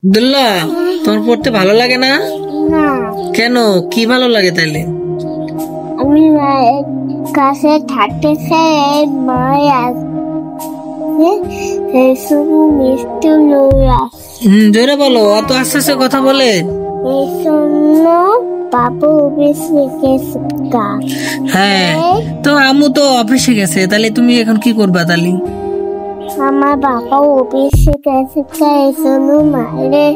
আব্দুল্লাহ, তোমার পড়তে ভালো লাগে না? না, কেন, কি ভালো লাগে তাইলে? আমি মায়ের কাছে থাকতে চাই। মায়ের আছে শুধু মিষ্টি লই আসে। জোরে বলো, অত আস্তে আস্তে কথা বলে। এই জন্য বাবু বেশি গেছে গা। হ্যাঁ, তো আম্মু তো অফিসে গেছে, তাহলে তুমি এখন কি করবা তাহলে? আমার বাবা অফিসে গেছে গা, এই জন্য মায়ের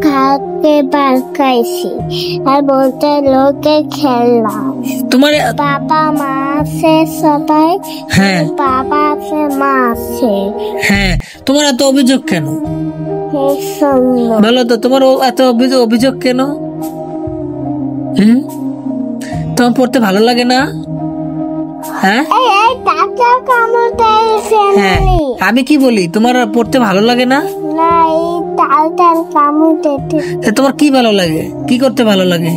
খাকে বার খাইছি আর বলতে লোকে খেললাম। তোমার বাবা মা আছে সবাই। হ্যাঁ বাবা আছে মা আছে। হ্যাঁ, তোমার এত অভিযোগ কেন এই জন্য বলো তো, তোমার এত অভিযোগ কেন? হুম, তোমার পড়তে ভালো লাগে না? হ্যাঁ এই টাকা কামড়াইছে হ্যাঁ, আমি কি বলি, তোমার পড়তে ভালো লাগে না? না, এই টাল কামড়াইতে তোমার কি ভালো লাগে, কি করতে ভালো লাগে?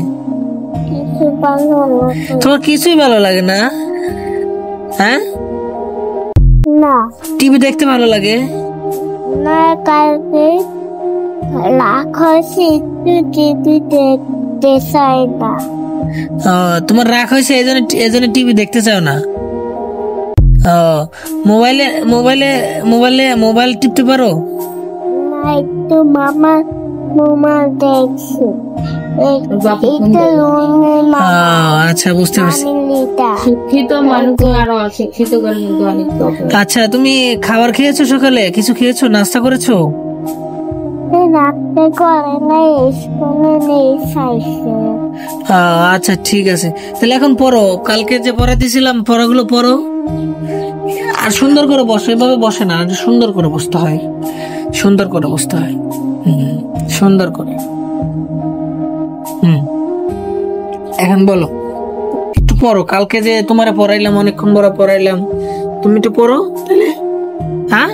কিছু ভালো না। তোমার কিছুই ভালো লাগে না? হ্যাঁ, না টিভি দেখতে ভালো লাগে? না, কালকে রাখ হয়েছে একটু টিভি দেখতে চাই না। তোমার রাগ হয়েছে এই জন্য টিভি দেখতে চাও না? মোবাইলে মোবাইলে মোবাইলে মোবাইল টিপতে পারো? না, একটু মামা দেখছি। আচ্ছা, বুঝতে পারছি। শিক্ষিত মানুষ আরো অশিক্ষিত করে কিন্তু অনেক তফাৎ। আচ্ছা, তুমি খাবার খেয়েছো? সকালে কিছু খেয়েছো, নাস্তা করেছো? রাখতে করে নাই, স্কুলে নেই চাইছে। আচ্ছা, ঠিক আছে, তাহলে এখন পড়ো। কালকে যে পড়া দিয়েছিলাম পড়াগুলো পড়ো, আর সুন্দর করে বসো। এভাবে বসে না, সুন্দর করে বসতে হয়, সুন্দর করে বসতে হয়। সুন্দর করে। এখন বলো, একটু পড়ো। কালকে যে তোমারে পড়াইলাম, অনেকক্ষণ পড়াইলাম, তুমি একটু পড়ো তাহলে। হ্যাঁ।